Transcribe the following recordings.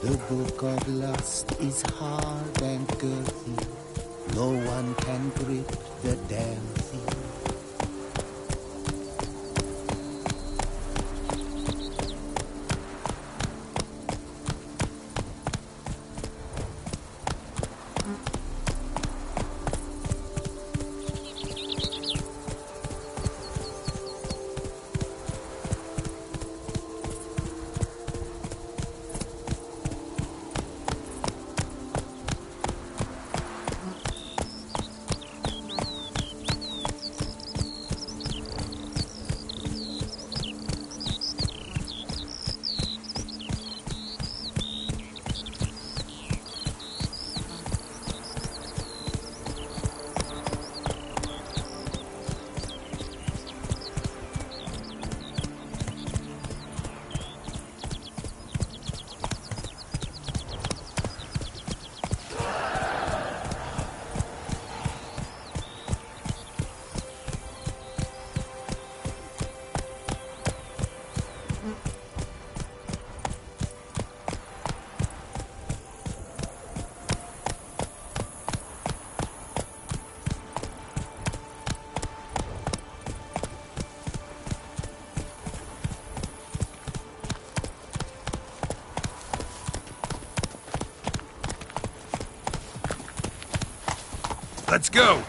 The book of lust is hard and girthy. No one can grip the damn thing. Let's go!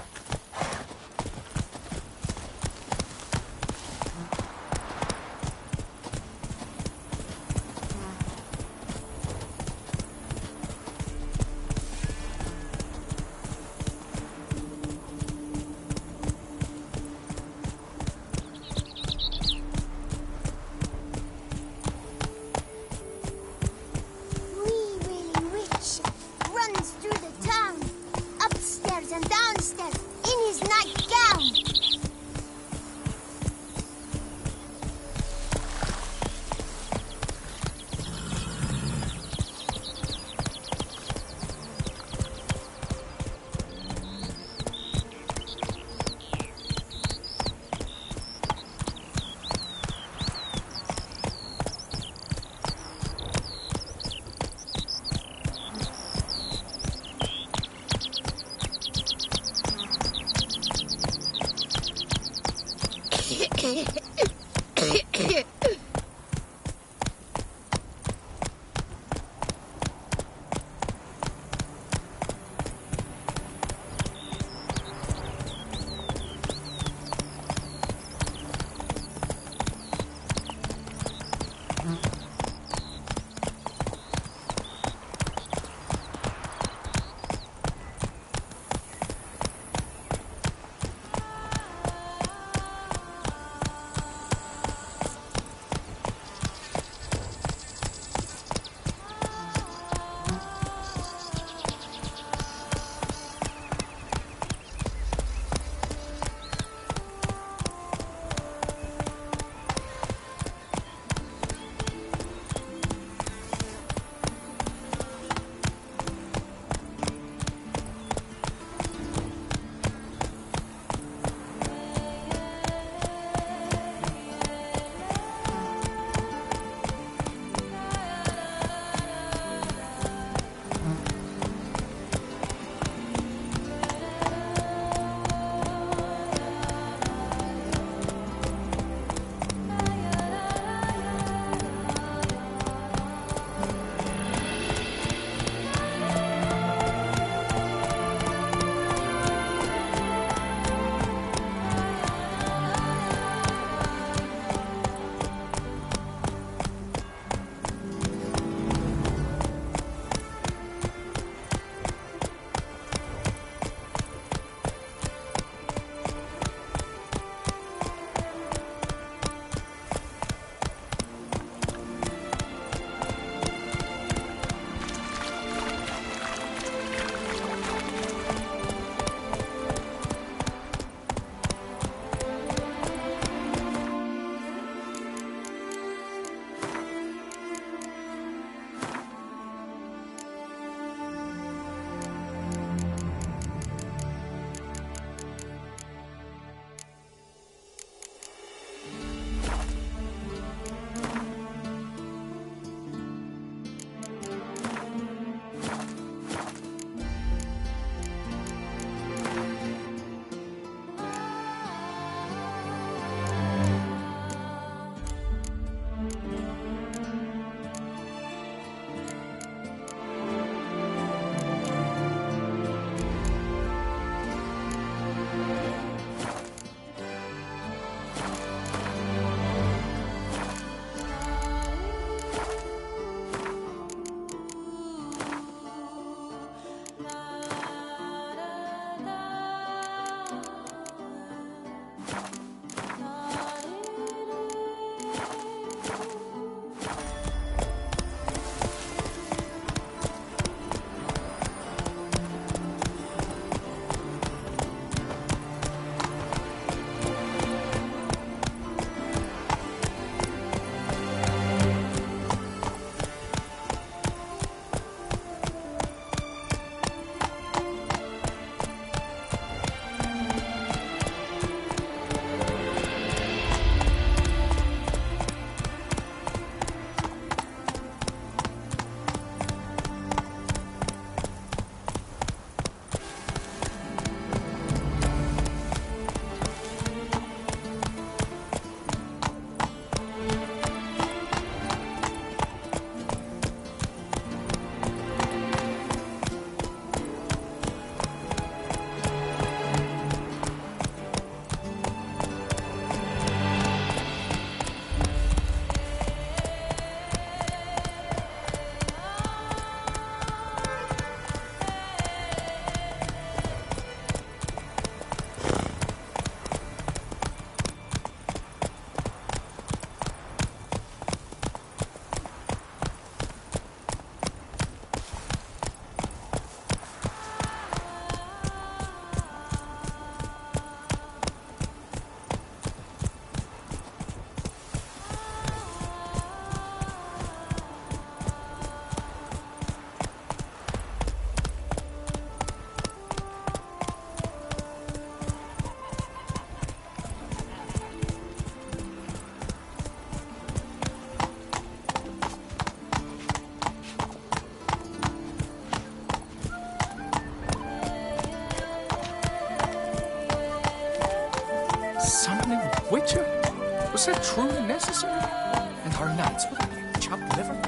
Or nuts? What are you, chopped liver?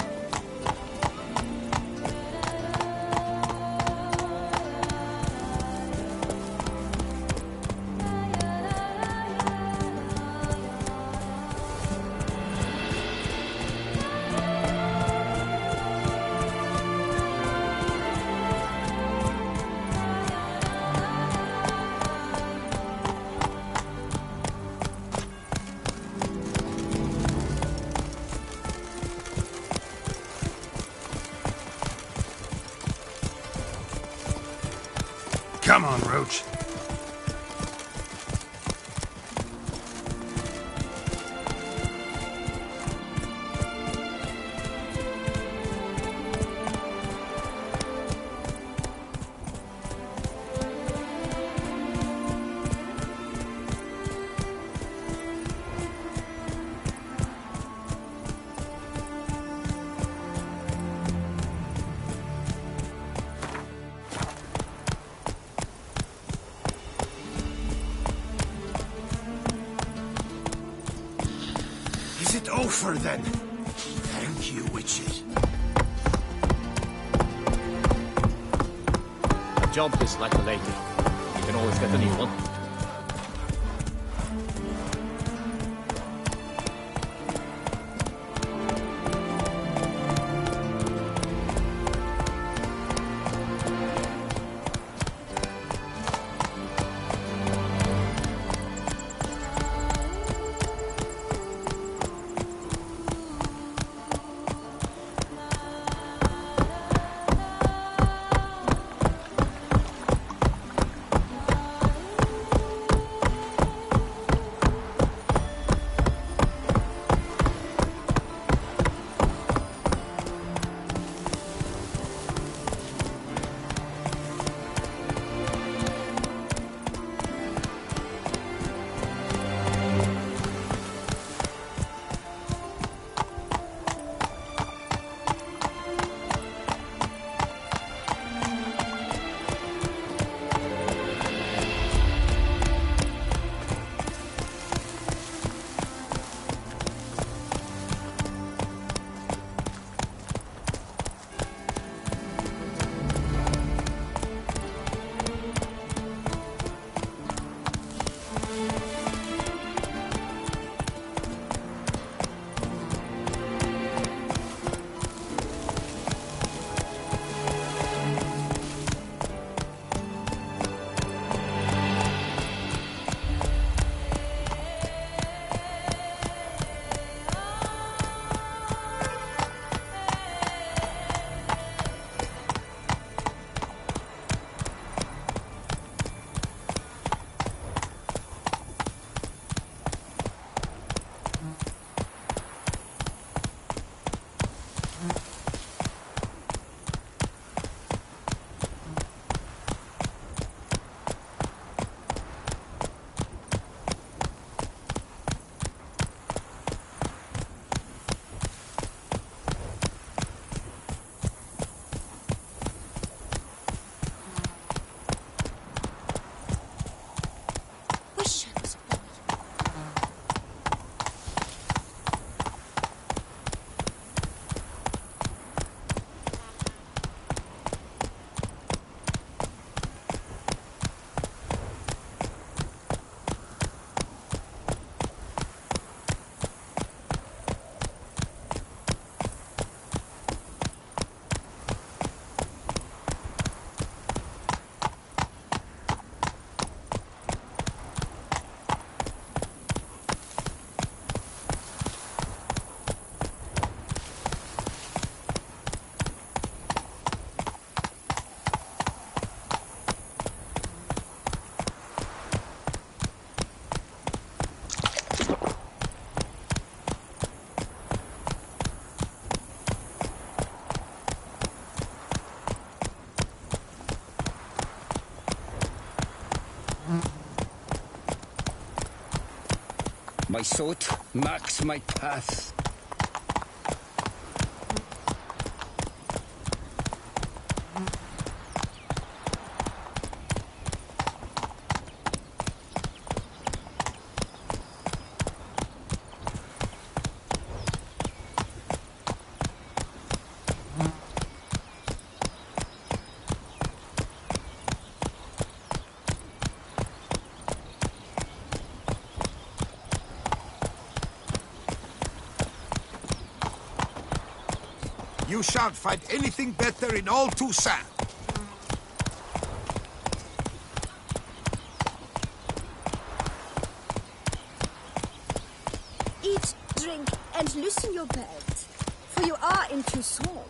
Come on, Roach. Is it over then? Thank you, witches. A job is like a lady. You can always get a new one. My sword marks my path. You shan't find anything better in all Toussaint. Eat, drink, and loosen your belt, for you are in Toussaint.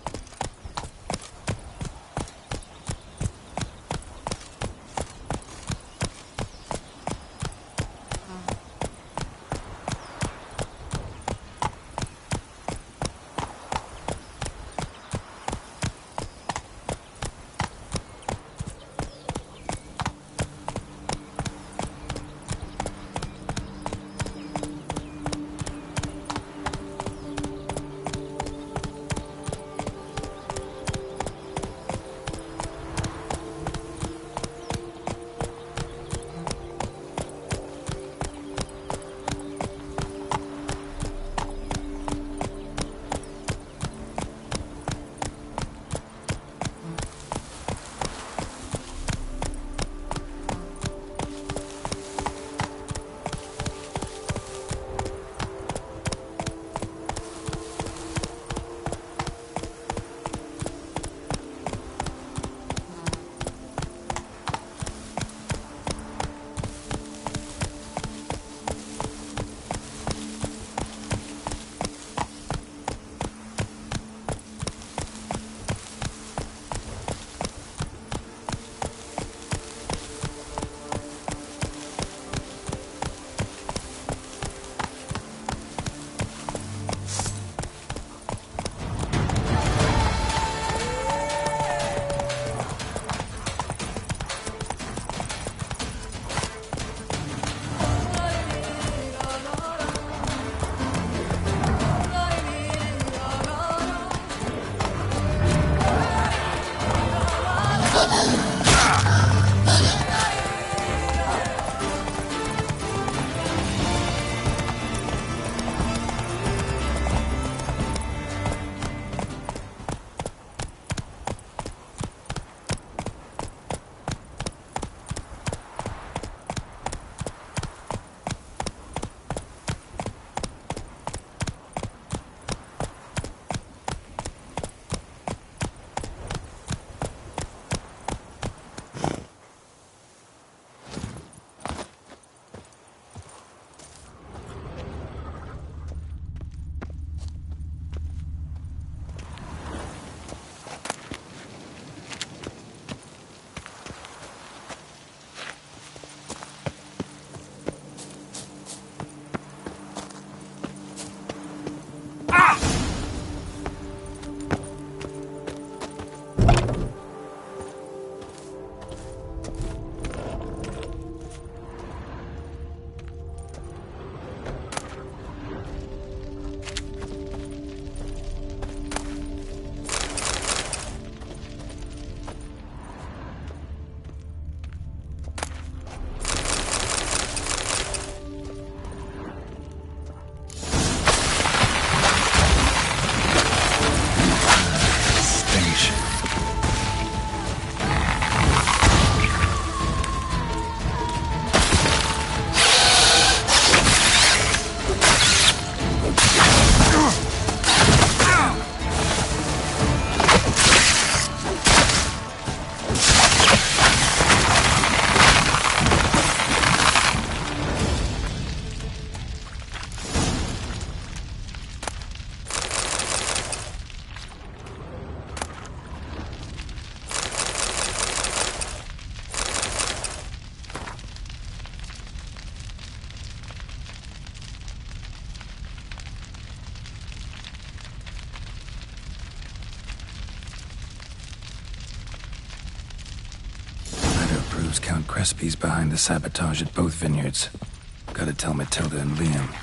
Count Crespi's behind the sabotage at both vineyards. Gotta tell Matilda and Liam.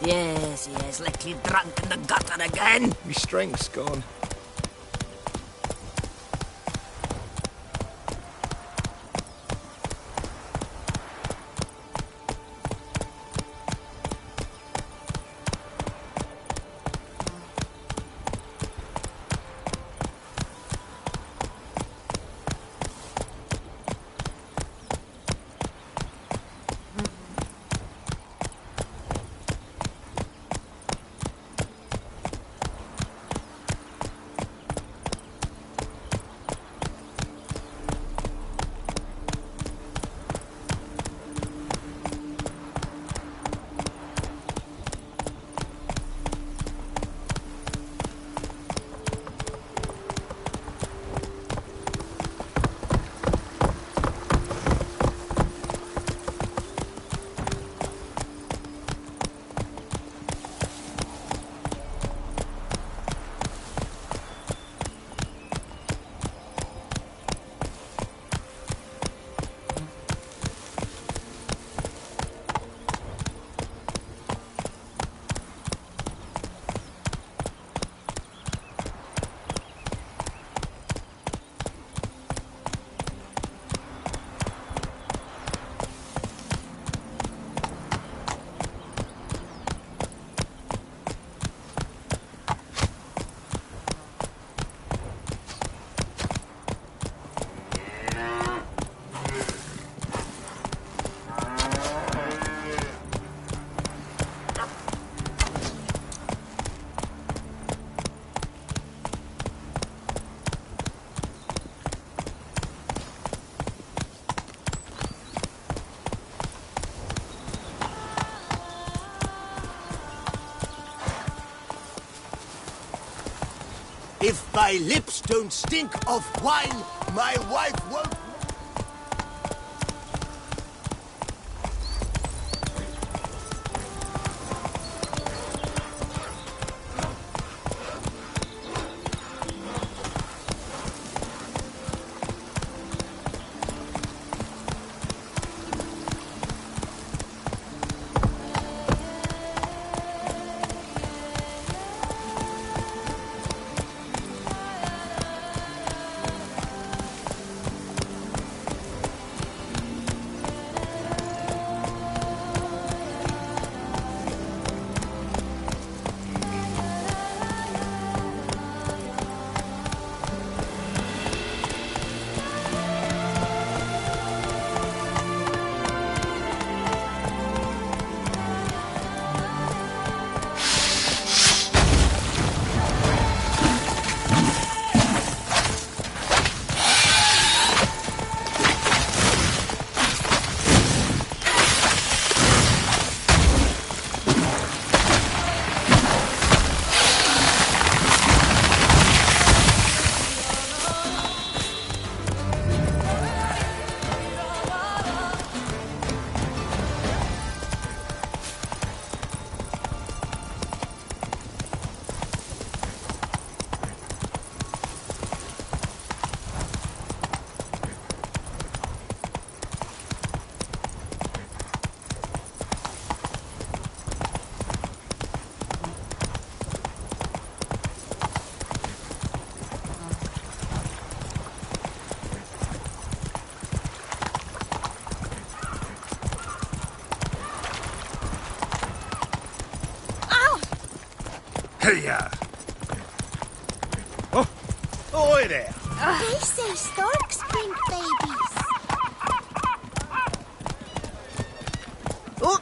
Yes, likely drunk in the gutter again. My strength's gone. If my lips don't stink of wine, my wife won't... Hey-ya! Oh, oi there! They say storks bring babies. Oh.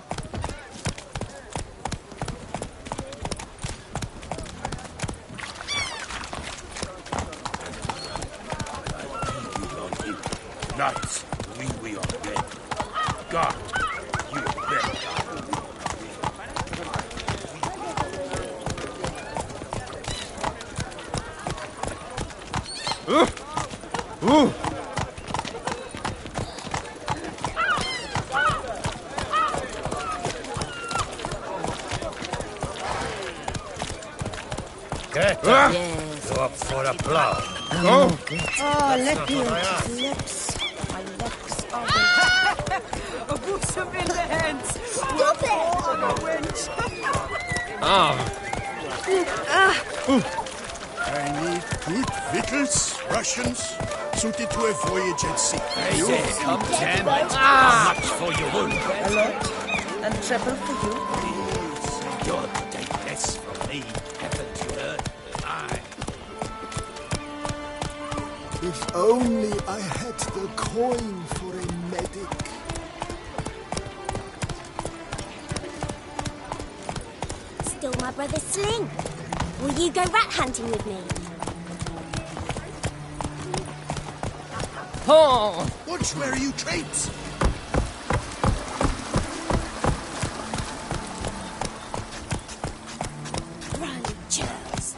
Knights, we are dead. God, you bet. Ooh! Yes. You're up for a blow. Oh, let me lips. My lips are... a bosom in the hands. Stop it! On a winch. I need good victuals, rations, suited to a voyage at sea. Come, damn it. How much for your wound? And treble for you. You'll take less from me, haven't you heard? Aye. If only I had the coin for a medic. Still my brother's sling. Will you go rat hunting with me? Watch where you tread. Run, Charles.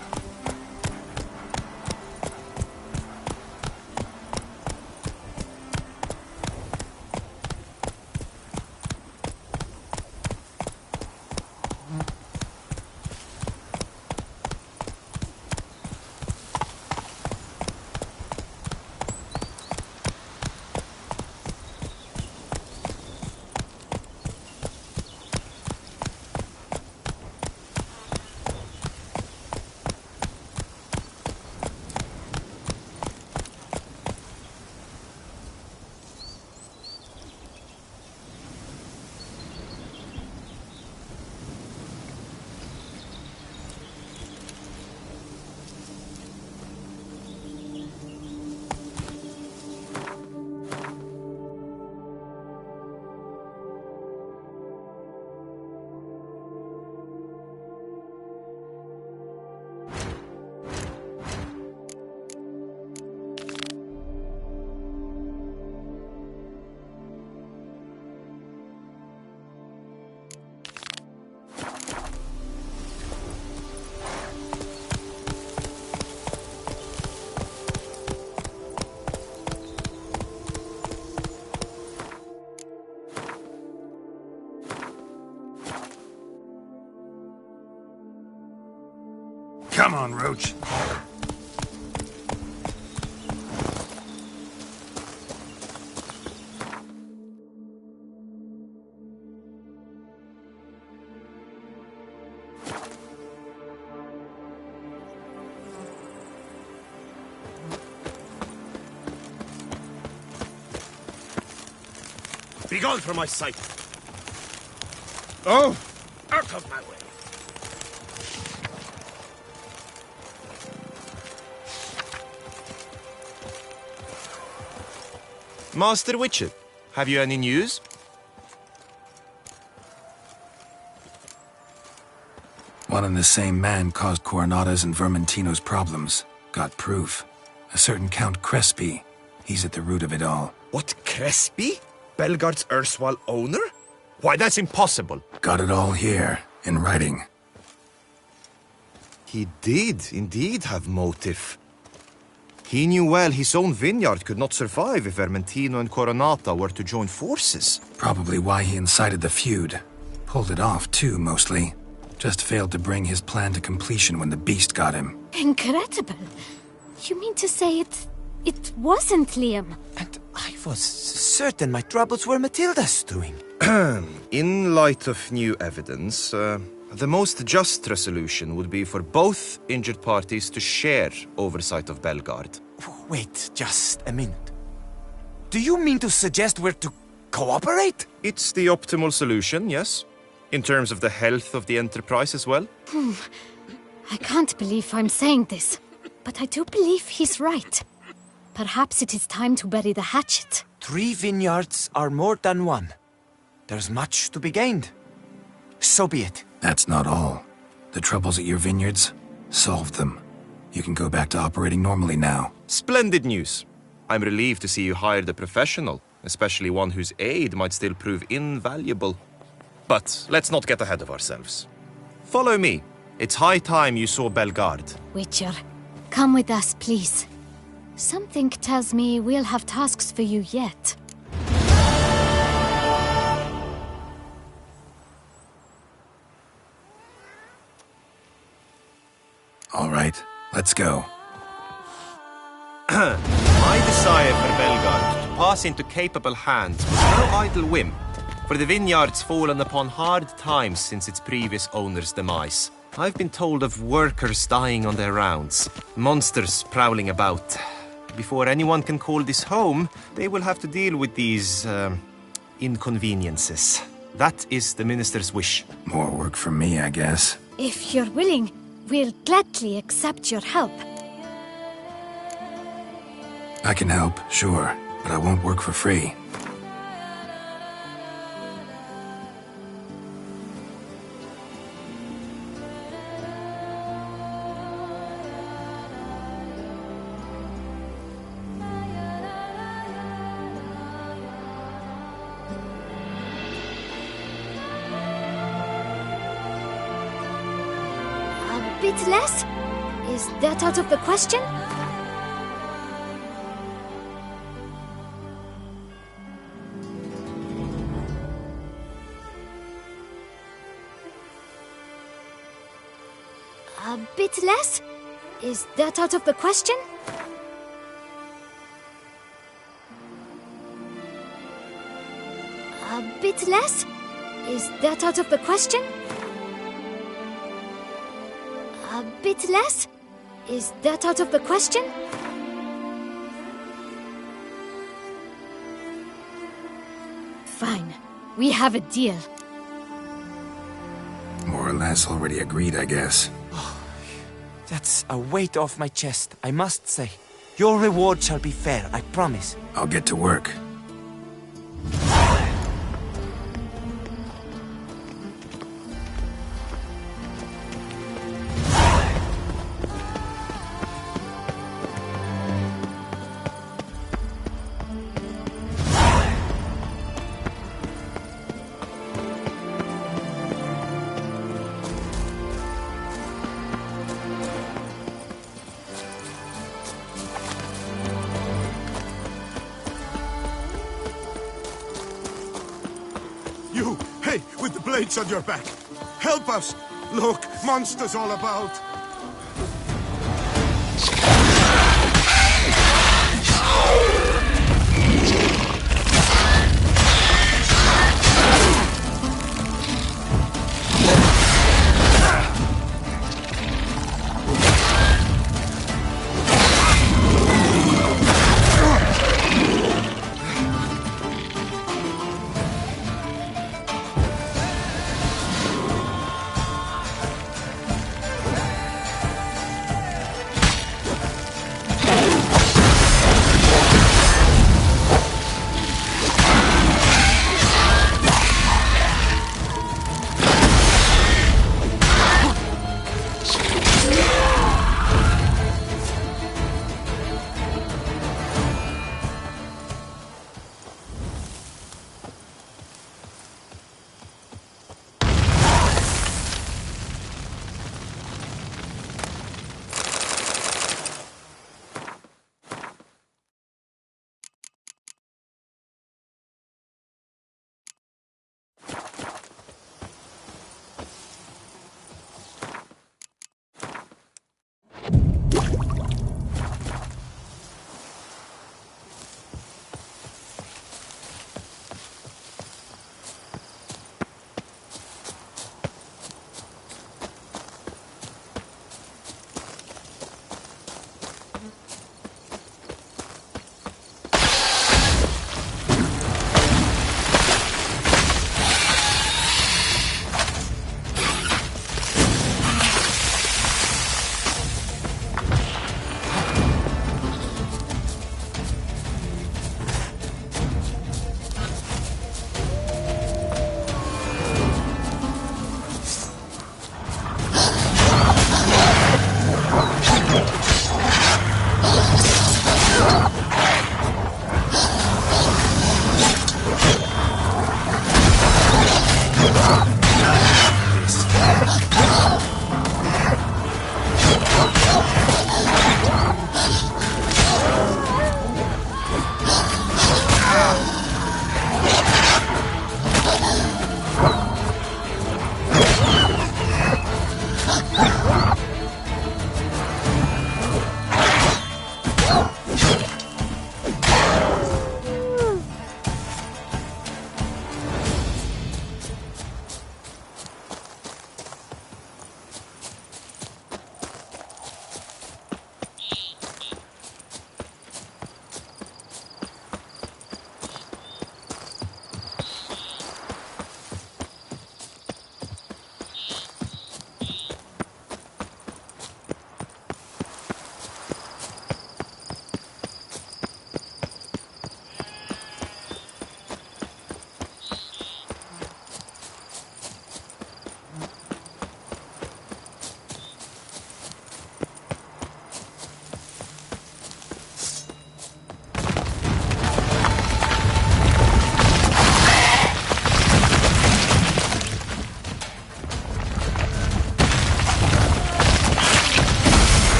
Come on, Roach. Begone from my sight. Oh! Out of my way. Master Witcher, have you any news? One and the same man caused Coronata's and Vermentino's problems. Got proof. A certain Count Crespi. He's at the root of it all. What, Crespi? Belgard's erstwhile owner? Why, that's impossible. Got it all here, in writing. He did indeed have motive. He knew well his own vineyard could not survive if Vermentino and Coronata were to join forces. Probably why he incited the feud. Pulled it off, too, mostly. Just failed to bring his plan to completion when the beast got him. Incredible. You mean to say it wasn't Liam? And I was certain my troubles were Matilda's doing. In light of new evidence, the most just resolution would be for both injured parties to share oversight of Belgard. Wait just a minute. Do you mean to suggest we're to cooperate? It's the optimal solution, yes. In terms of the health of the enterprise as well. I can't believe I'm saying this, but I do believe he's right. Perhaps it is time to bury the hatchet. 3 vineyards are more than one. There's much to be gained. So be it. That's not all. The troubles at your vineyards? Solved them. You can go back to operating normally now. Splendid news. I'm relieved to see you hired a professional, especially one whose aid might still prove invaluable. But let's not get ahead of ourselves. Follow me. It's high time you saw Belgard. Witcher, come with us, please. Something tells me we'll have tasks for you yet. All right, let's go. My desire for Belgard to pass into capable hands was no idle whim. For the vineyard's fallen upon hard times since its previous owner's demise. I've been told of workers dying on their rounds, monsters prowling about. Before anyone can call this home, they will have to deal with these, inconveniences. That is the minister's wish. More work for me, I guess. If you're willing, we'll gladly accept your help. I can help, sure, but I won't work for free. A bit less? Is that out of the question? A bit less? Is that out of the question? A bit less? Is that out of the question? A bit less? Is that out of the question? Fine. We have a deal. More or less already agreed, I guess. That's a weight off my chest, I must say. Your reward shall be fair, I promise. I'll get to work. You, hey, with the blades on your back. Help us! Look, monsters all about.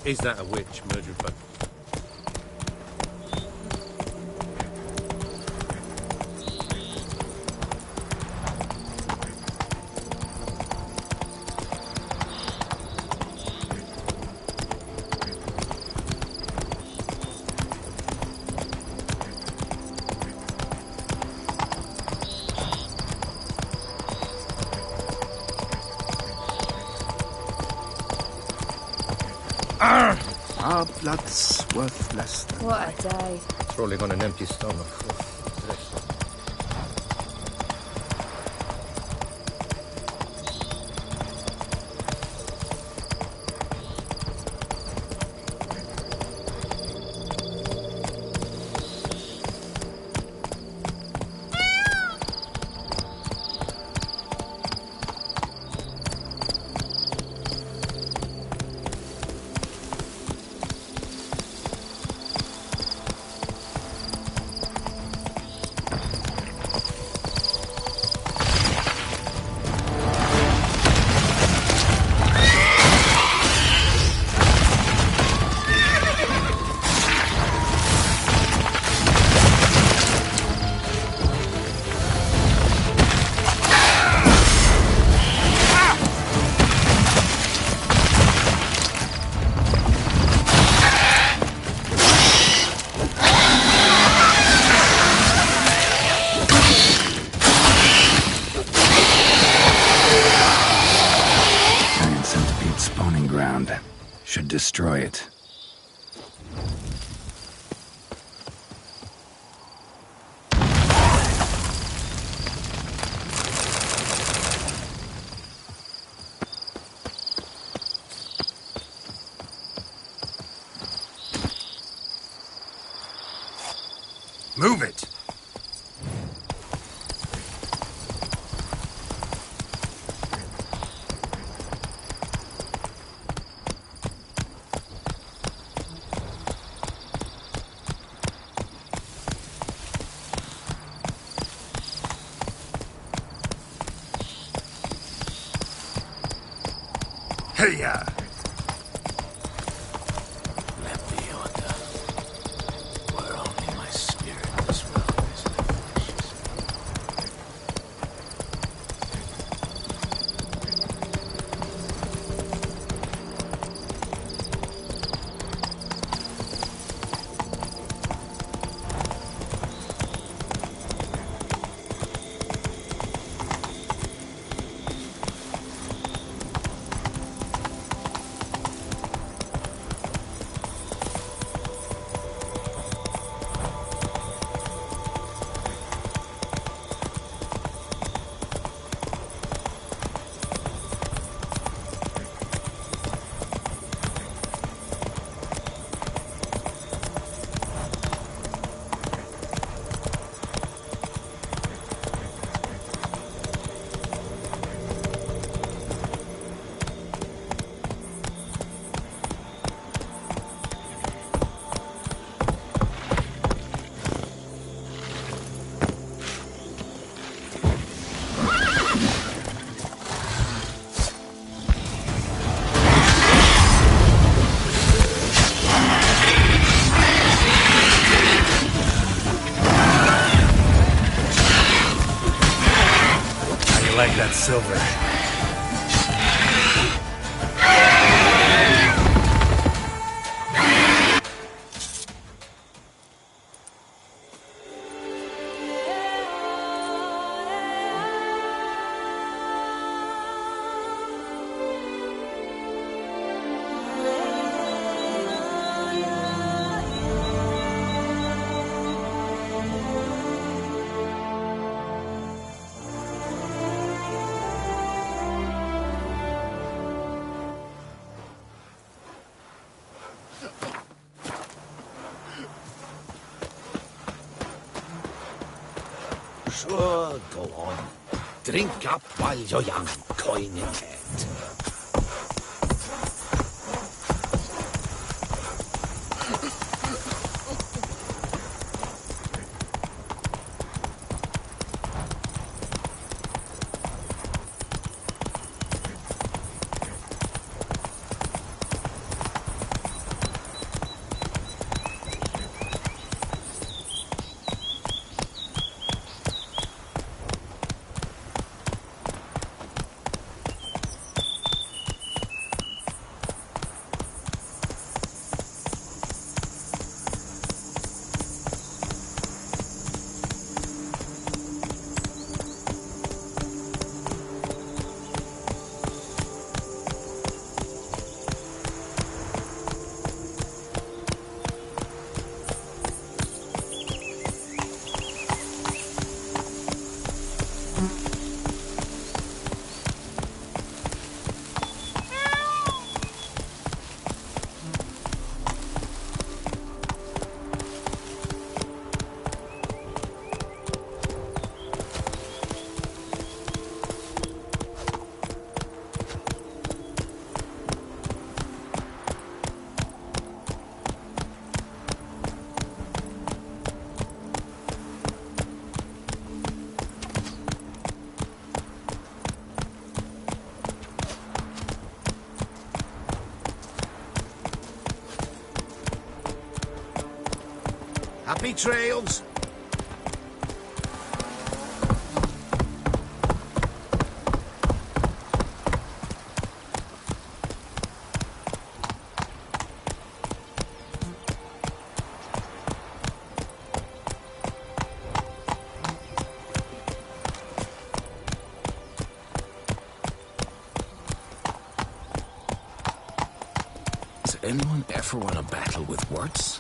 Is that a witch murdered by... Our blood's worth less than... What a day. Rolling on an empty stomach. Should destroy it. Move it! Hey-ya! Let me order. Were only my spirit as well as the flesh. Like that silver. Sure, go on. Drink up while you're young, coin in hand. Happy trails. Does anyone ever want to battle with words?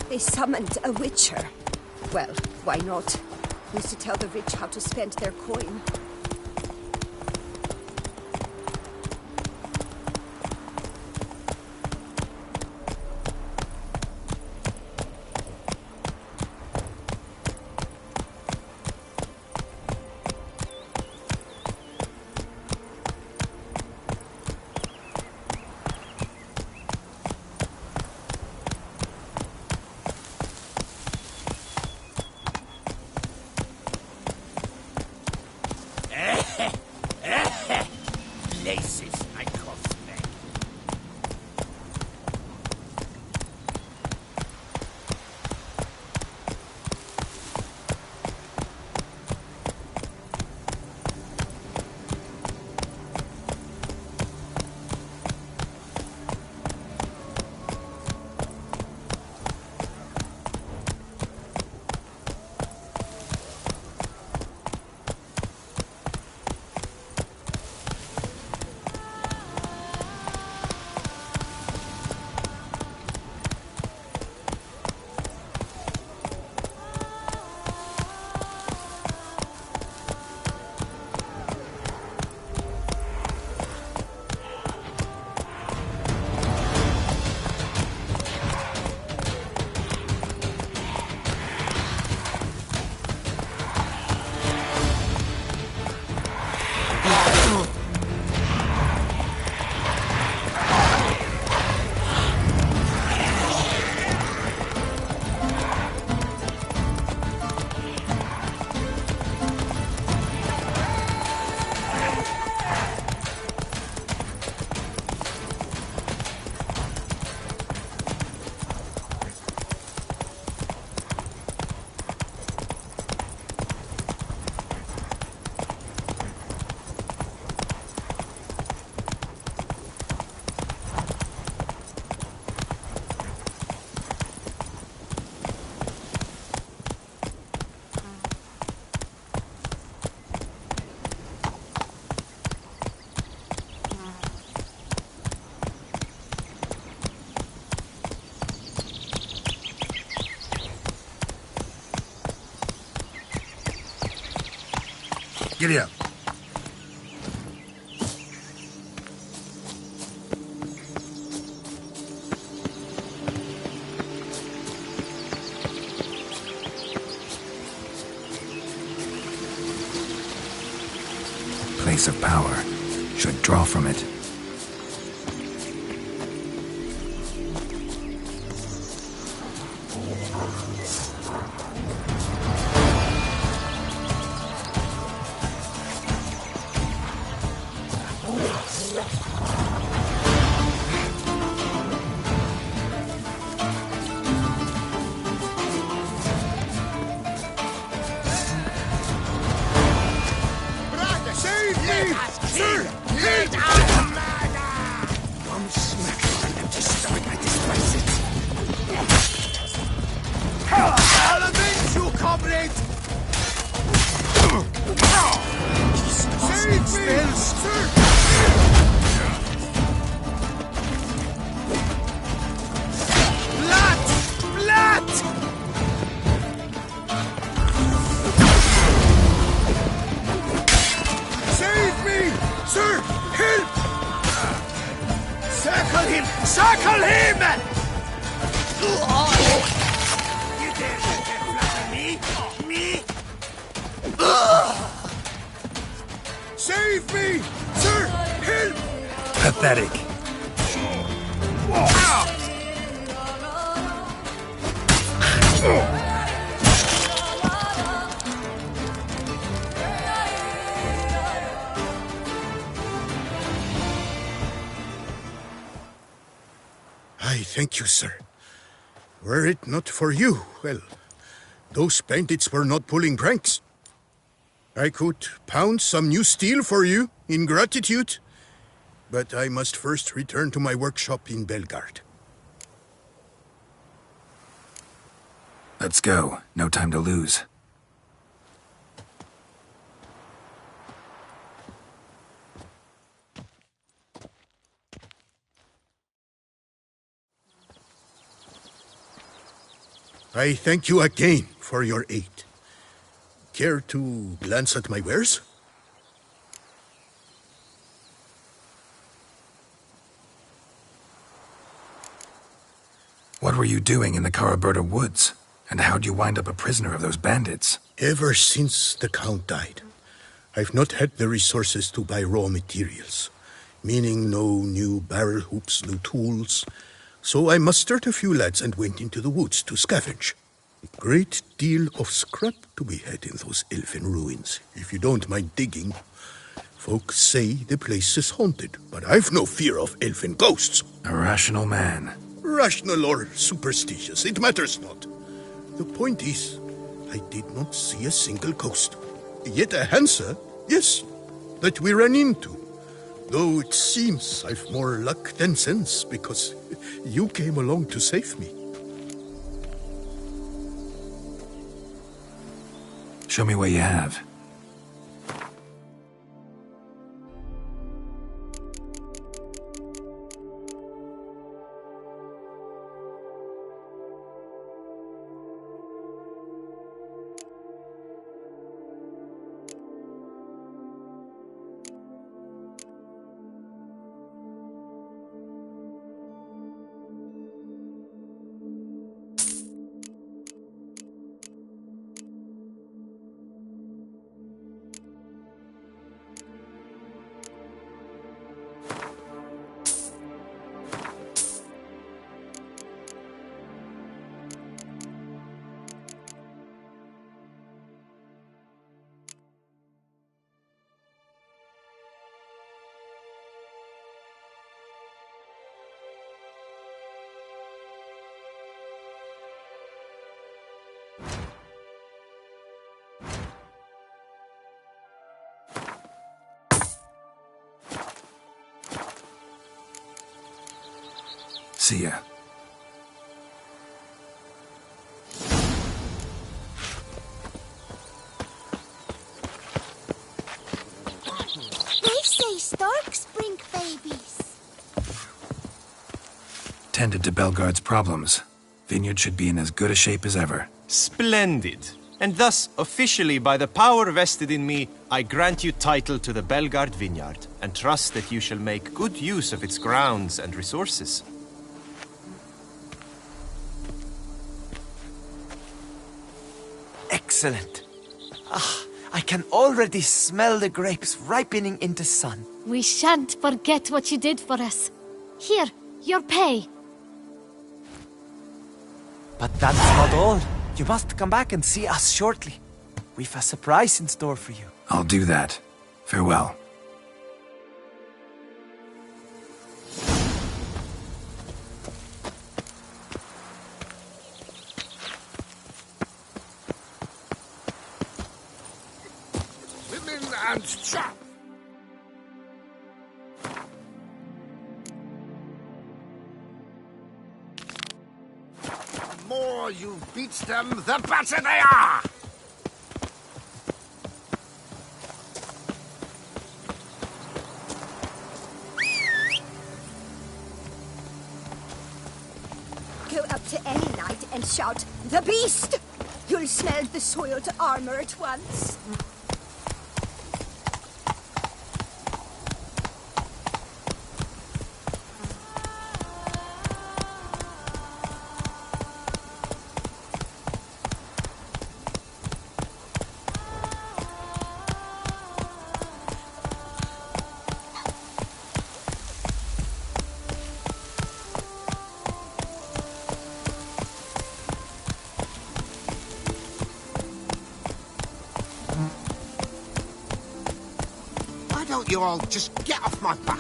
They summoned a witcher. Well, why not? Who's to tell the rich how to spend their coin? Places I call spec. Giddy up. Place of power. Should draw from it. One smack on an empty stomach, I despise it. I'll avenge you, comrade! Save me! Blood! Blood! Save me! Sir, help! Encircle him! You dare to flatter me? Me? Save me! Sir! Help! Pathetic. I thank you, sir. Were it not for you, well, those bandits were not pulling pranks. I could pound some new steel for you in gratitude, but I must first return to my workshop in Belgard. Let's go. No time to lose. I thank you again for your aid. Care to glance at my wares? What were you doing in the Caraberta woods? And how'd you wind up a prisoner of those bandits? Ever since the Count died, I've not had the resources to buy raw materials, meaning no new barrel hoops, no tools. So I mustered a few lads and went into the woods to scavenge. A great deal of scrap to be had in those elfin ruins, if you don't mind digging. Folks say the place is haunted, but I've no fear of elfin ghosts. A rational man. Rational or superstitious, it matters not. The point is, I did not see a single ghost. Yet a Hansa, yes, that we ran into. Though it seems I've more luck than sense, because you came along to save me. Show me what you have. See ya. They say storks bring babies. Tended to Belgard's problems. Vineyard should be in as good a shape as ever. Splendid. And thus, officially, by the power vested in me, I grant you title to the Belgard Vineyard, and trust that you shall make good use of its grounds and resources. Excellent. I can already smell the grapes ripening in the sun. We shan't forget what you did for us. Here, your pay. But that's not all. You must come back and see us shortly. We've a surprise in store for you. I'll do that. Farewell. Women and chop! The more you beat them, the better they are! Go up to any knight and shout, "The beast!" You'll smell the soiled armor at once. you all. Just get off my back.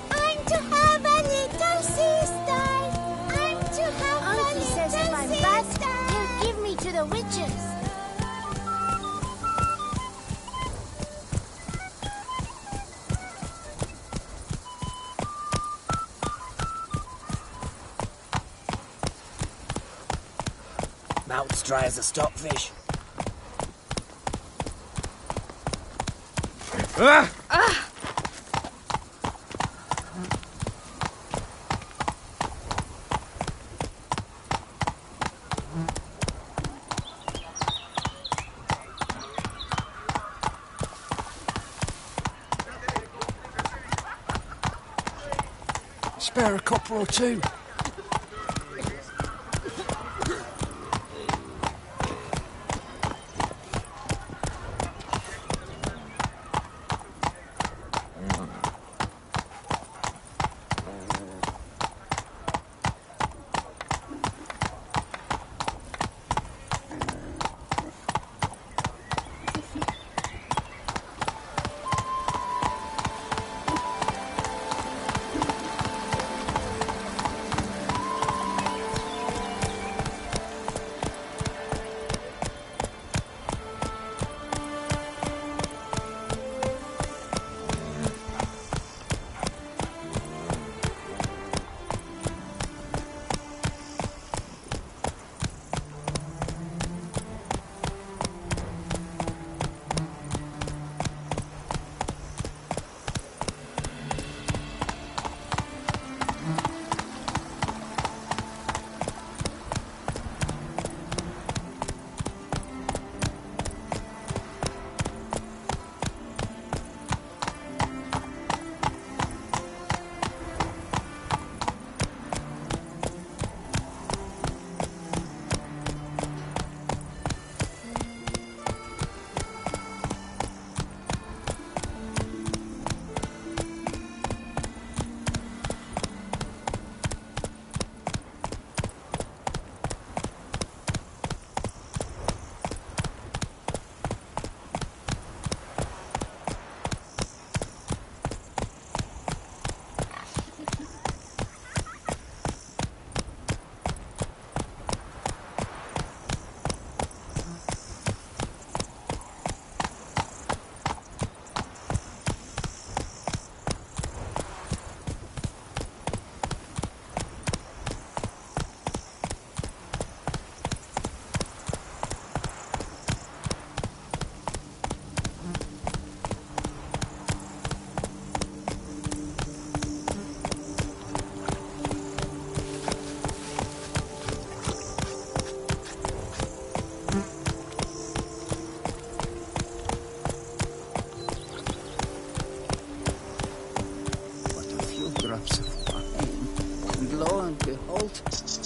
I'm to have a little sister. I'm to have a little says if I'm bad, he'll give me to the witches. Mouth's dry as a stockfish. Ah! Spare a copper or two.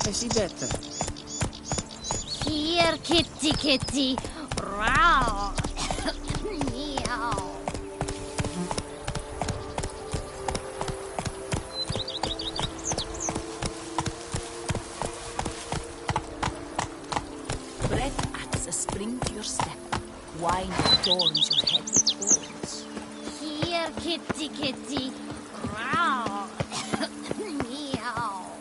Is he better? Here, kitty, kitty. Row. Meow. Breath adds a spring to your step. Wine adorns your head with thorns. Here, kitty, kitty. Row. Meow.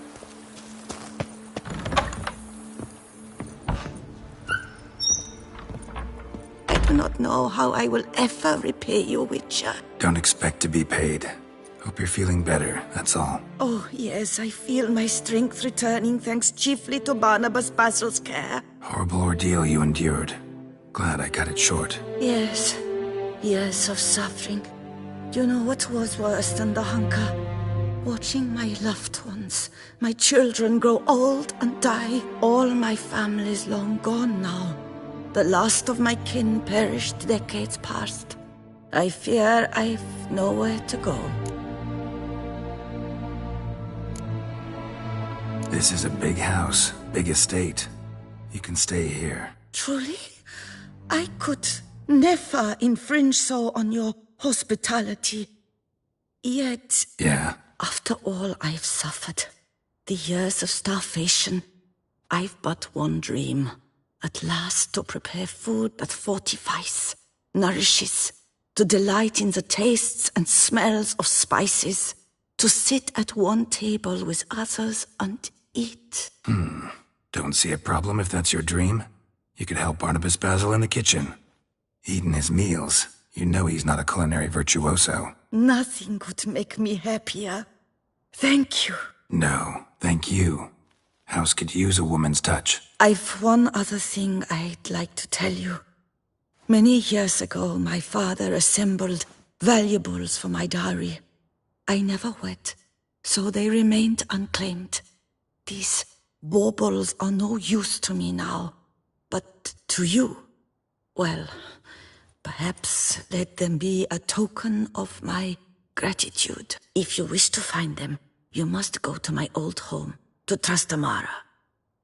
I do not know how I will ever repay you, Witcher. Don't expect to be paid. Hope you're feeling better, that's all. Oh, yes, I feel my strength returning thanks chiefly to Barnabas Basil's care. Horrible ordeal you endured. Glad I cut it short. Yes, years of suffering. Do you know what was worse than the hunger? Watching my loved ones, my children grow old and die. All my family's long gone now. The last of my kin perished decades past. I fear I've nowhere to go. This is a big house, big estate. You can stay here. Truly? I could never infringe so on your hospitality. Yet... Yeah. After all I've suffered, the years of starvation, I've but one dream. At last to prepare food that fortifies, nourishes, to delight in the tastes and smells of spices, to sit at one table with others and eat. Don't see a problem if that's your dream. You could help Barnabas Basil in the kitchen. Eating his meals. You know he's not a culinary virtuoso. Nothing could make me happier. Thank you. No, thank you. House could use a woman's touch. I've one other thing I'd like to tell you. Many years ago, my father assembled valuables for my dowry. I never wed, so they remained unclaimed. These baubles are no use to me now, but to you, well, perhaps let them be a token of my gratitude. If you wish to find them, you must go to my old home, to Trastamara.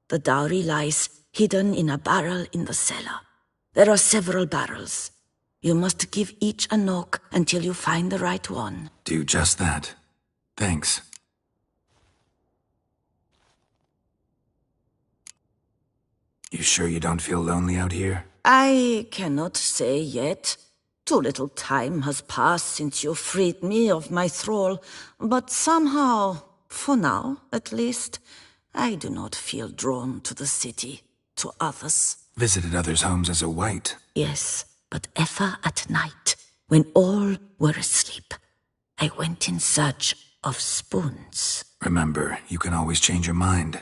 The dowry lies hidden in a barrel in the cellar. There are several barrels. You must give each a knock until you find the right one. Do just that. Thanks. You sure you don't feel lonely out here? I cannot say yet. Too little time has passed since you freed me of my thrall, but somehow, for now at least, I do not feel drawn to the city, to others. Visited others' homes as a white? Yes, but ever at night, when all were asleep, I went in search of spoons. Remember, you can always change your mind.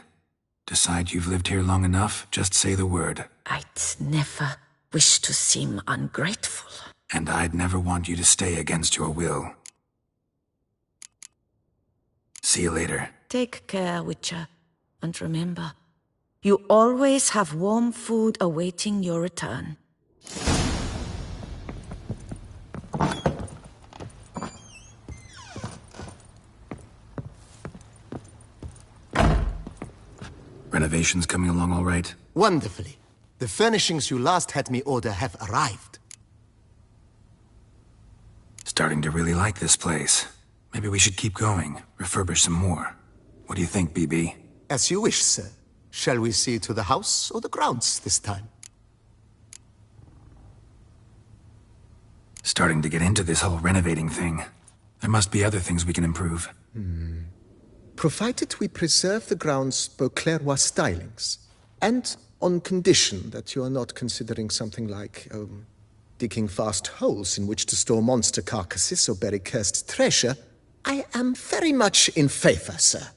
Decide you've lived here long enough, just say the word. I'd never wish to seem ungrateful. And I'd never want you to stay against your will. See you later. Take care, Witcher. And remember, you always have warm food awaiting your return. Renovations coming along all right? Wonderfully. The furnishings you last had me order have arrived. Starting to really like this place. Maybe we should keep going, refurbish some more. What do you think, BB? As you wish, sir. Shall we see to the house or the grounds this time? Starting to get into this whole renovating thing. There must be other things we can improve. Provided we preserve the grounds Beauclervois stylings, and on condition that you are not considering something like, digging vast holes in which to store monster carcasses or bury cursed treasure, I am very much in favor, sir.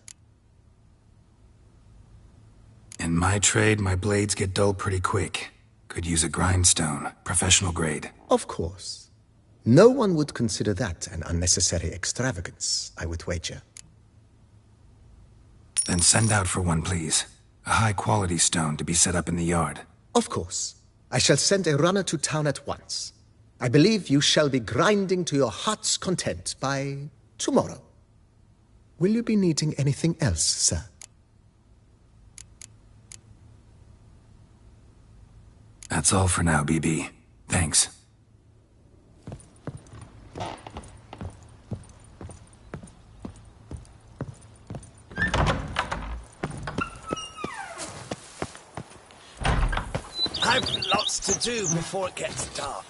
In my trade, my blades get dull pretty quick. Could use a grindstone, professional grade. Of course. No one would consider that an unnecessary extravagance, I would wager. Then send out for one, please. A high-quality stone to be set up in the yard. Of course. I shall send a runner to town at once. I believe you shall be grinding to your heart's content by tomorrow. Will you be needing anything else, sir? That's all for now, BB. Thanks. I've lots to do before it gets dark.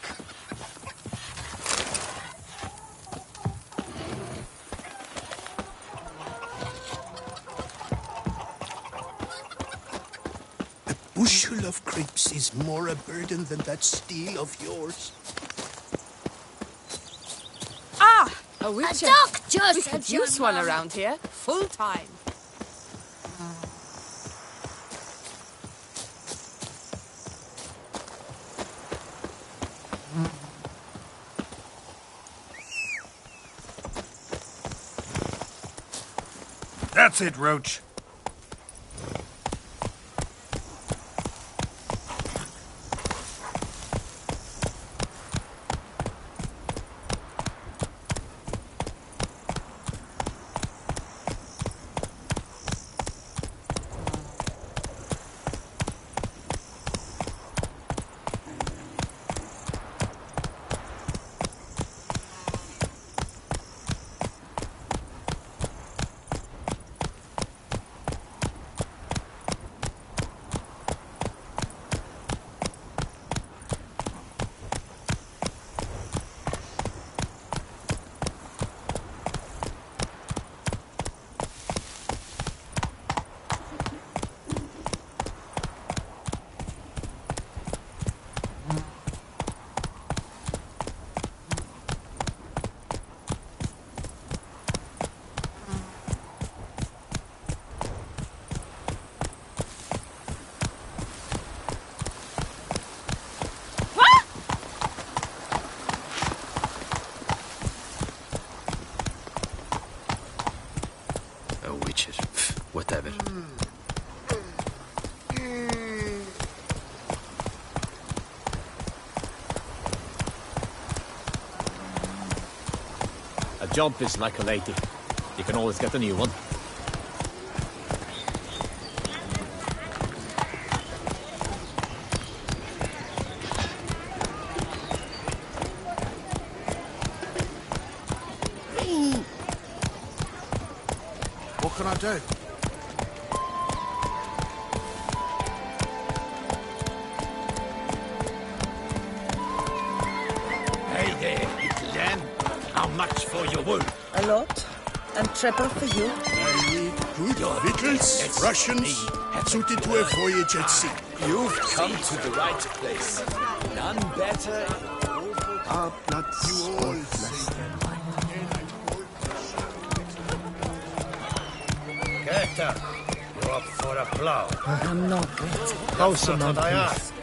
A bushel of grapes is more a burden than that steel of yours. Ah! A witcher! A doctor! We could use one around here. Full time. That's it, Roach. A witcher. Whatever. A job is like a lady. You can always get a new one. What can I do? Hey there, little lamb. How much for your wool? A lot. And treble for you. I need good victuals, rations, suited to a voyage at sea. You've come to the right place. None better. Our bloods all blessed. Greta, you're up for a plow. I'm not Greta. That's not what I asked.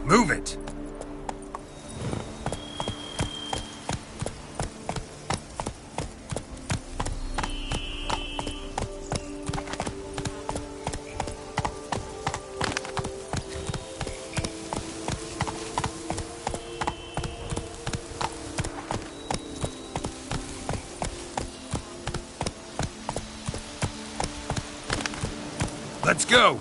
Move it! Let's go!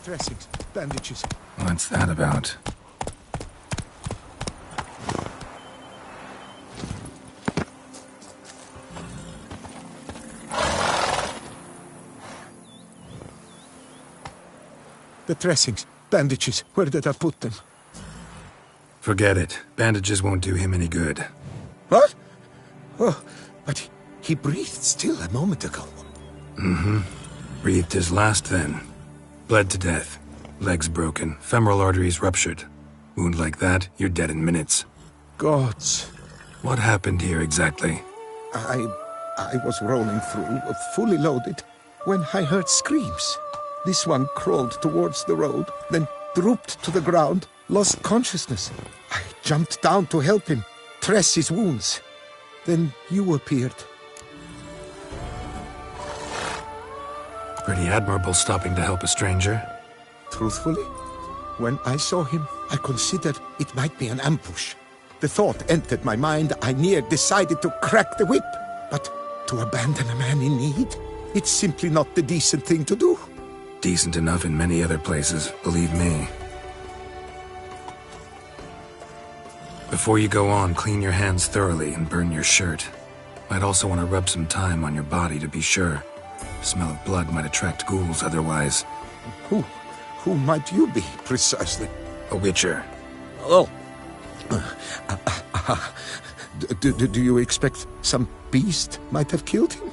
Dressings, bandages. What's that about? The dressings, bandages. Where did I put them? Forget it. Bandages won't do him any good. What? Oh, but he breathed still a moment ago. Mm-hmm. Breathed his last then. Bled to death. Legs broken. Femoral arteries ruptured. Wound like that, you're dead in minutes. Gods. What happened here exactly? I was rolling through, fully loaded, when I heard screams. This one crawled towards the road, then drooped to the ground, lost consciousness. I jumped down to help him, dress his wounds. Then you appeared. Pretty admirable stopping to help a stranger. Truthfully, when I saw him, I considered it might be an ambush. The thought entered my mind, I near decided to crack the whip. But to abandon a man in need, it's simply not the decent thing to do. Decent enough in many other places, believe me. Before you go on, clean your hands thoroughly and burn your shirt. Might also want to rub some thyme on your body to be sure. The smell of blood might attract ghouls otherwise. Who might you be, precisely? A witcher. Oh. Do you expect some beast might have killed him?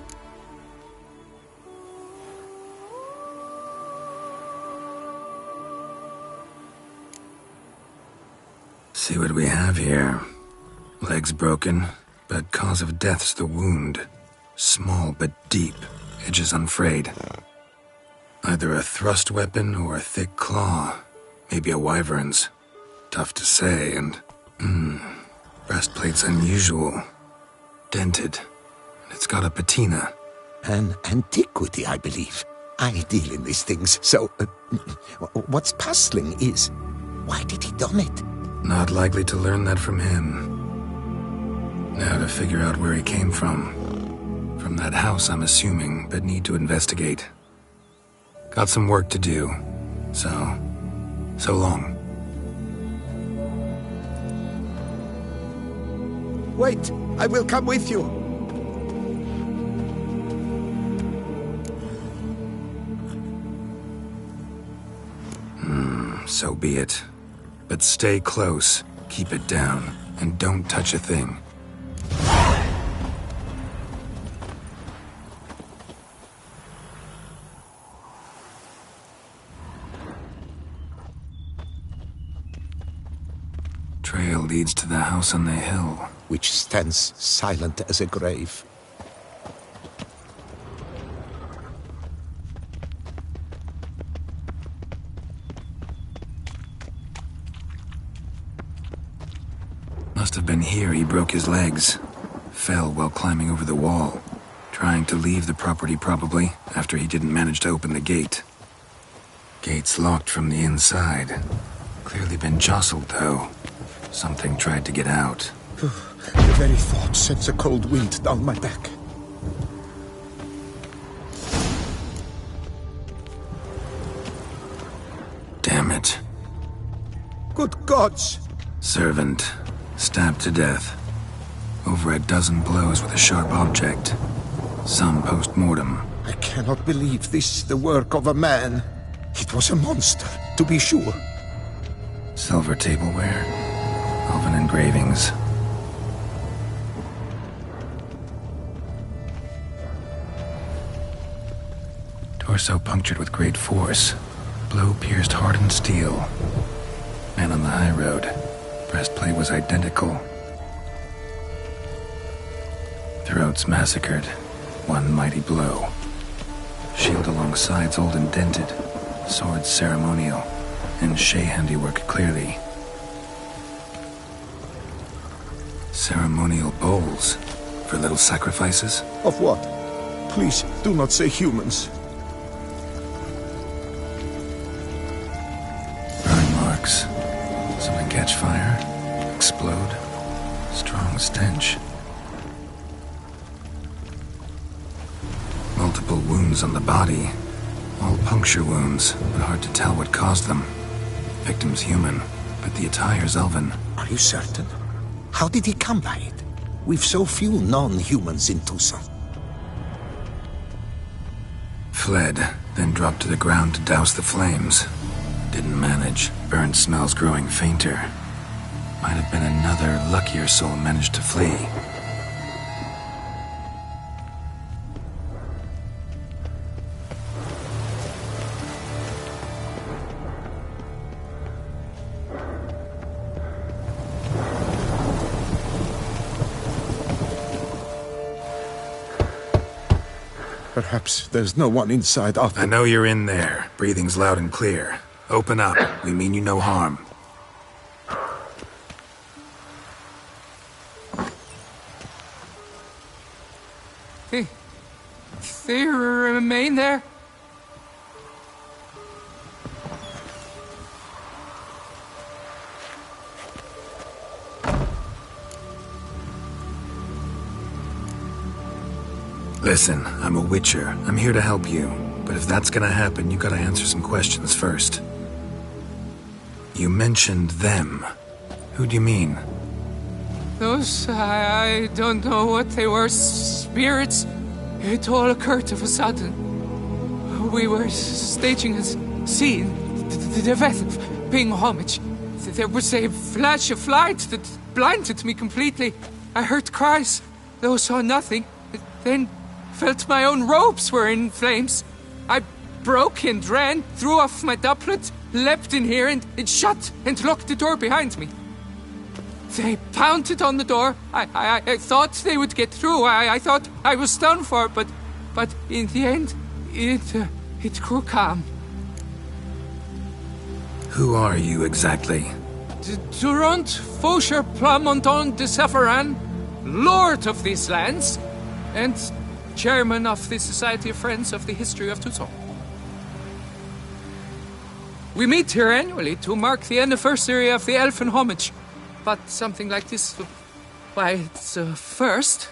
See what we have here. Legs broken, but cause of death's the wound. Small but deep, edges unfrayed. Either a thrust weapon or a thick claw. Maybe a wyvern's. Tough to say, and... breastplate's unusual. Dented. And it's got a patina. An antiquity, I believe. I deal in these things, so... what's puzzling is... why did he don it? Not likely to learn that from him. Now to figure out where he came from. From that house, I'm assuming, but need to investigate. Got some work to do. So long. Wait, I will come with you. So be it. But stay close, keep it down, and don't touch a thing. Trail leads to the house on the hill, which stands silent as a grave. Must have been here he broke his legs. Fell while climbing over the wall. Trying to leave the property probably, after he didn't manage to open the gate. Gate's locked from the inside. Clearly been jostled though. Something tried to get out. The very thought sends a cold wind down my back. Damn it. Good gods! Servant. Stabbed to death. Over a dozen blows with a sharp object. Some post-mortem. I cannot believe this is the work of a man. It was a monster, to be sure. Silver tableware. Elven engravings. Torso punctured with great force. Blow pierced hardened steel. Man on the high road. Breastplate was identical. Throats massacred. One mighty blow. Shield along sides old and dented. Swords ceremonial. And Shay handiwork clearly. Ceremonial bowls. For little sacrifices? Of what? Please, do not say humans. Burn marks. Something catch fire. Explode. Strong stench. Multiple wounds on the body. All puncture wounds, but hard to tell what caused them. Victim's human, but the attire's elven. Are you certain? How did he come by it? We've so few non-humans in Tucson. Fled, then dropped to the ground to douse the flames. Didn't manage. Burnt smells growing fainter. Might have been another luckier soul managed to flee. Perhaps there's no one inside after... I know you're in there. Breathing's loud and clear. Open up. We mean you no harm. They remain there? Listen, I'm a witcher. I'm here to help you. But if that's gonna happen, you gotta answer some questions first. You mentioned them. Who do you mean? Those, I don't know what they were. Spirits? It all occurred of a sudden. We were staging a scene, the death of paying homage. There was a flash of light that blinded me completely. I heard cries, though saw nothing. Then felt my own robes were in flames. I broke and ran, threw off my doublet, leapt in here and shut and locked the door behind me. They pounded on the door. I thought they would get through. I thought I was done for, but in the end, it grew calm. Who are you exactly? Durant Faucher Plamondon de Savaran, Lord of these lands, and Chairman of the Society of Friends of the History of Tucson. We meet here annually to mark the anniversary of the Elfin Homage. But something like this, why, it's a first.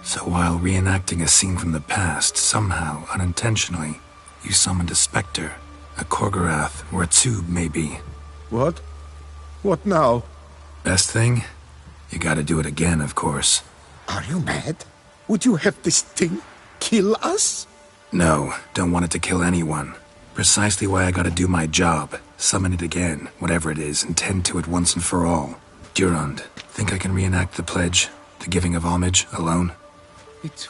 So while reenacting a scene from the past, somehow, unintentionally, you summoned a specter, a Korgorath, or a tube, maybe. What? What now? Best thing? You gotta do it again, of course. Are you mad? Would you have this thing kill us? No, don't want it to kill anyone. Precisely why I gotta do my job. Summon it again, whatever it is, and tend to it once and for all. Durand, think I can reenact the pledge, the giving of homage, alone? It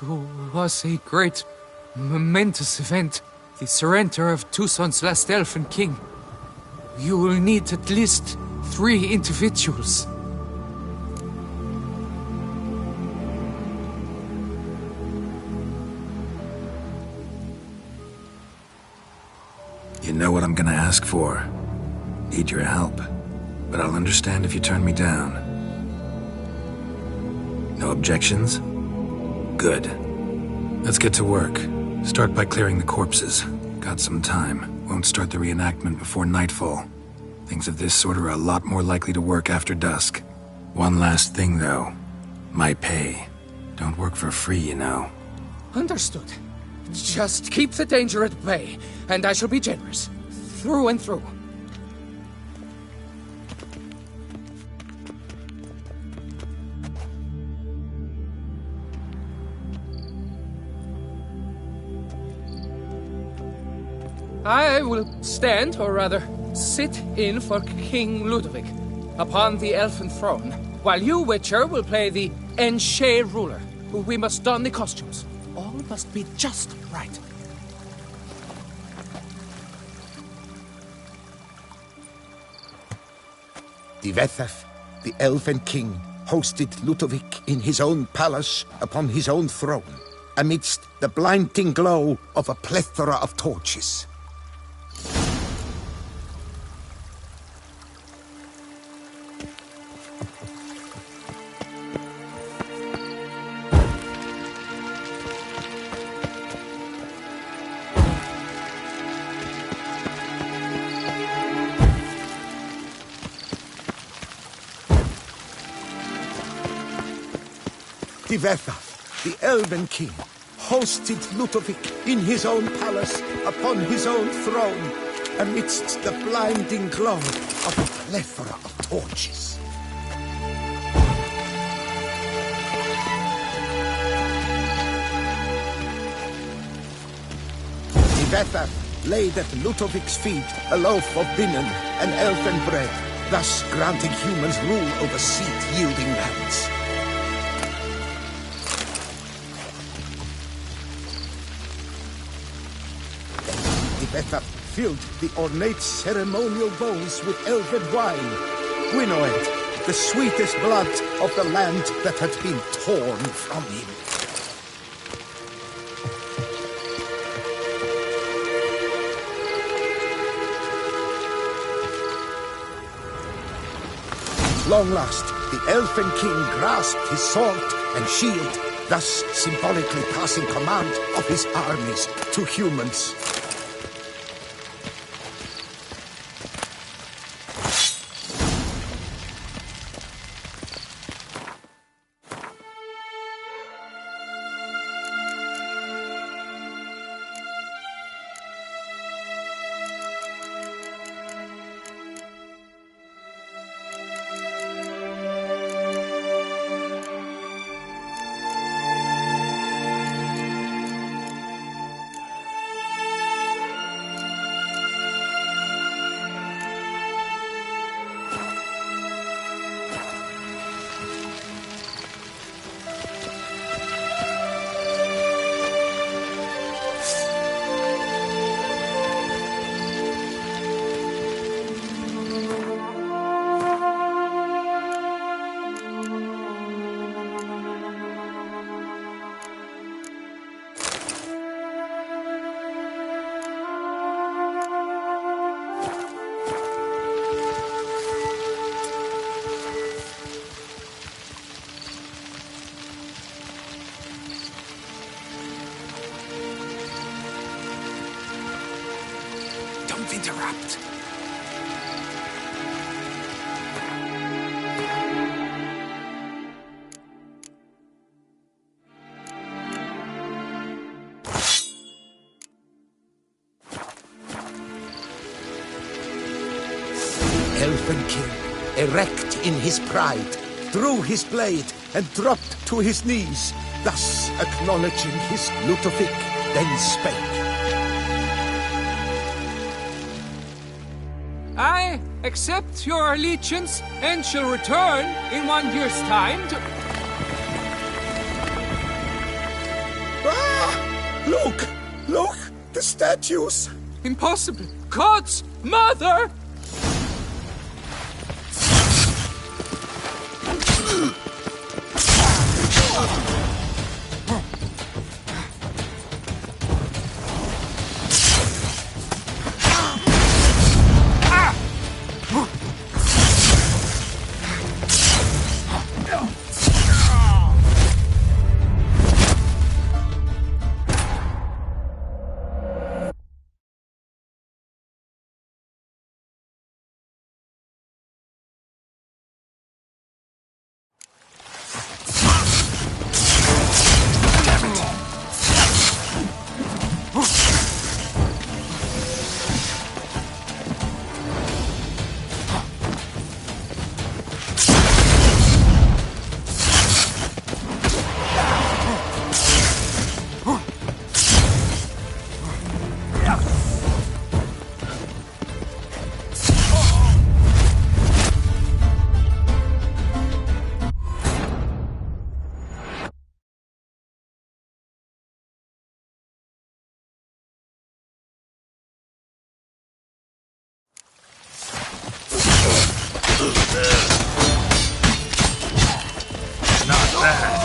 was a great, momentous event. The surrender of Tucson's last elfin king. You will need at least 3 individuals. You know what I'm gonna ask for. Need your help. But I'll understand if you turn me down. No objections? Good. Let's get to work. Start by clearing the corpses. Got some time. Won't start the reenactment before nightfall. Things of this sort are a lot more likely to work after dusk. One last thing, though. My pay. Don't work for free, you know. Understood. Just keep the danger at bay, and I shall be generous. Through and through. I will stand, or rather, sit in for King Ludovic, upon the elfin throne, while you, Witcher, will play the Enche ruler. We must don the costumes. All must be just right. Divethaf, the Elven King, hosted Ludovic in his own palace upon his own throne, amidst the blinding glow of a plethora of torches. Divethaf, the Elven King, hosted Ludovic in his own palace, upon his own throne, amidst the blinding glow of a plethora of torches. Ivetha laid at Ludovic's feet a loaf of binnen and elfin bread, thus granting humans rule over seed-yielding lands. Ivetha filled the ornate ceremonial bowls with elfin wine, Gwynnoed, the sweetest blood of the land that had been torn from him. At long last, the Elfin King grasped his sword and shield, thus symbolically passing command of his armies to humans. Don't interrupt. Elfin King, erect in his pride, drew his blade and dropped to his knees, thus acknowledging his Ludovic, then spake. I accept your allegiance and shall return in 1 year's time to... Ah! Look! Look! The statues! Impossible! God's mother! Not bad.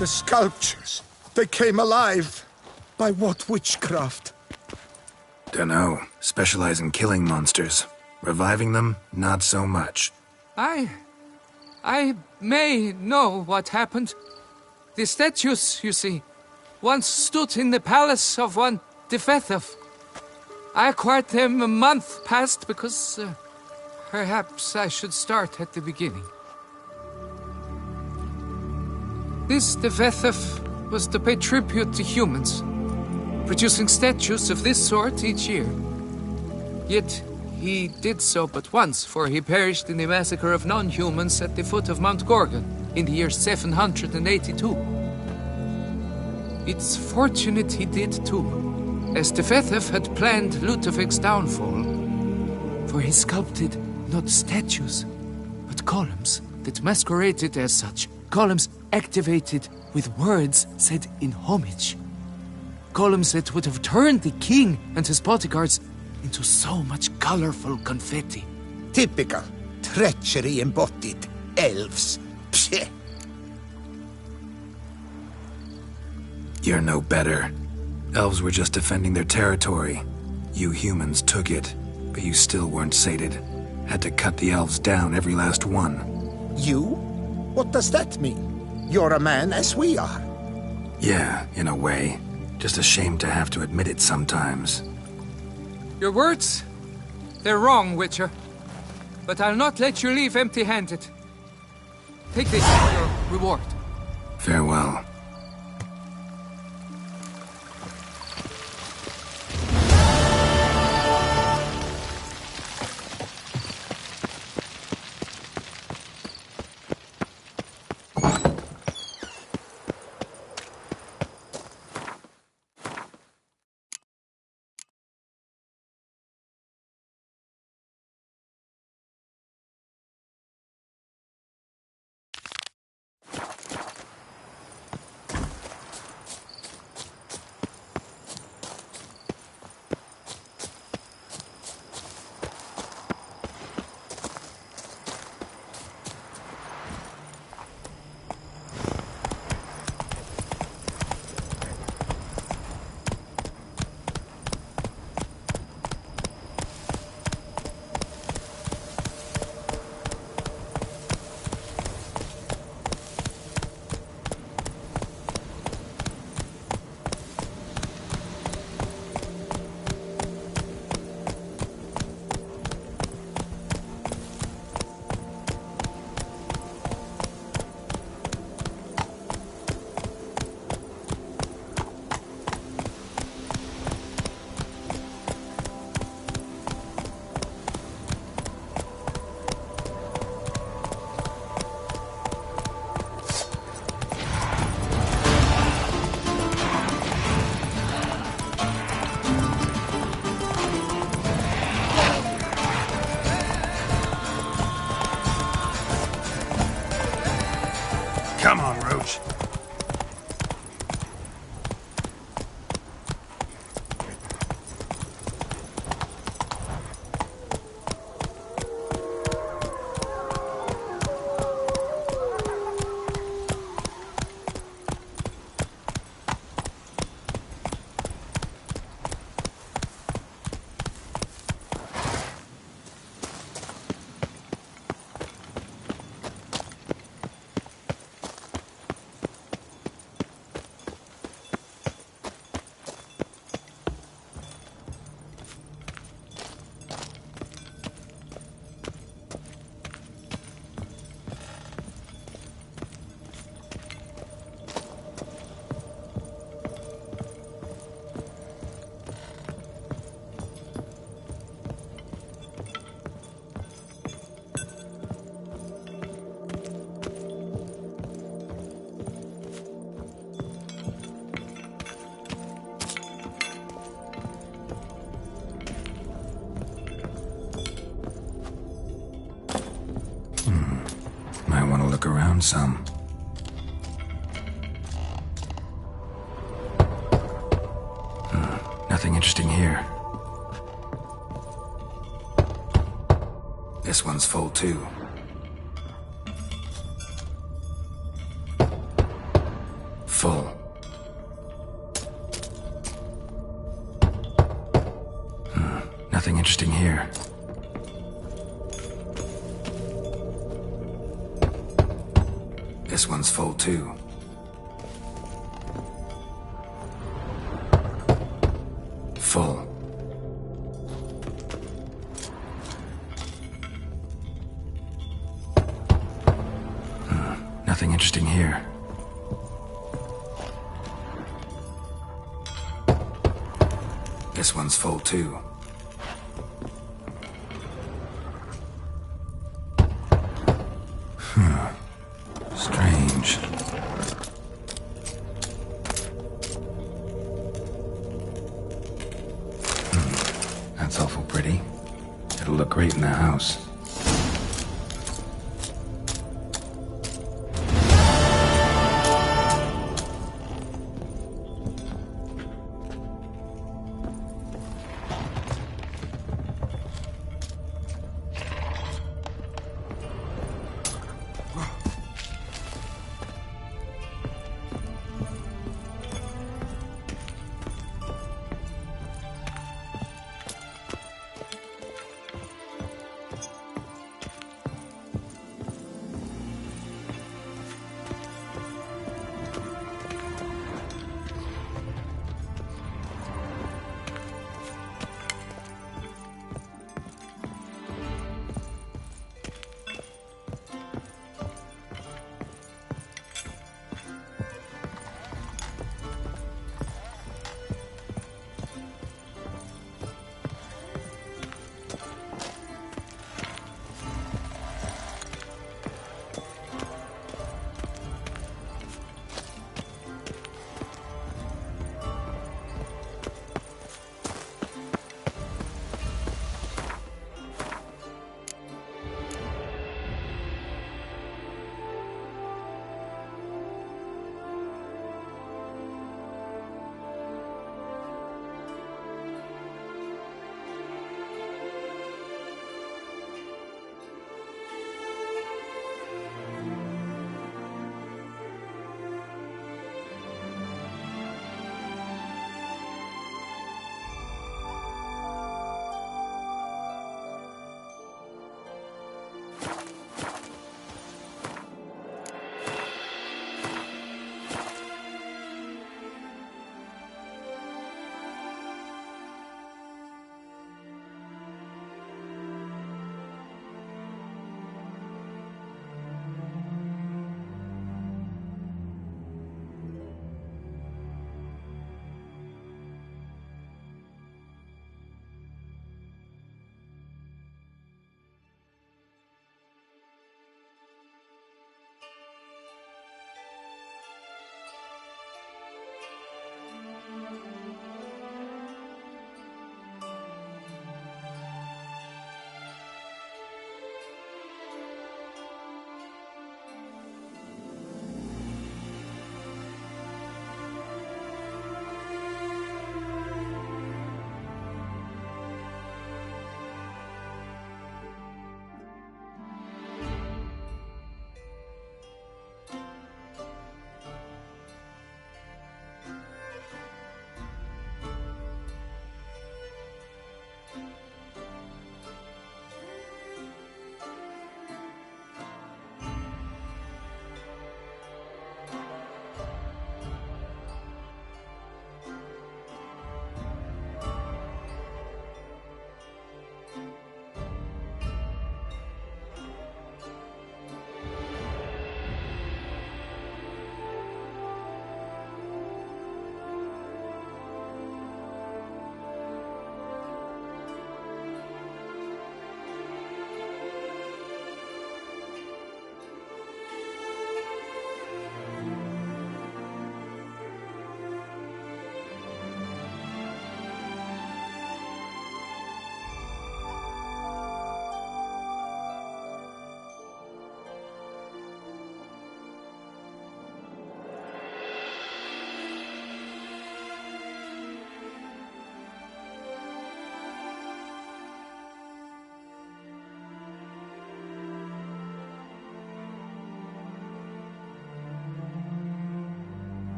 The sculptures, they came alive. By what witchcraft? Dunno. Specialize in killing monsters. Reviving them, not so much. I may know what happened. The statues, you see, once stood in the palace of one Defethov. I acquired them a month past because perhaps I should start at the beginning. This Defethov was to pay tribute to humans, producing statues of this sort each year. Yet he did so but once, for he perished in the massacre of non-humans at the foot of Mount Gorgon in the year 782. It's fortunate he did too, as Defethov had planned Ludovic's downfall, for he sculpted not statues, but columns that masqueraded as such. Columns activated with words said in homage. Columns that would have turned the king and his bodyguards into so much colorful confetti. Typical. Treachery embodied. Elves. Psheh. You're no better. Elves were just defending their territory. You humans took it, but you still weren't sated. Had to cut the elves down, every last one. You? What does that mean? You're a man as we are. Yeah, in a way. Just ashamed to have to admit it sometimes. Your words, they're wrong, Witcher. But I'll not let you leave empty-handed. Take this as your reward. Farewell. some. Nothing interesting here. This one's full too. Full. Nothing interesting here. This one's full too. Full. Nothing interesting here. This one's full too. Strange. That's awful pretty. It'll look great in the house.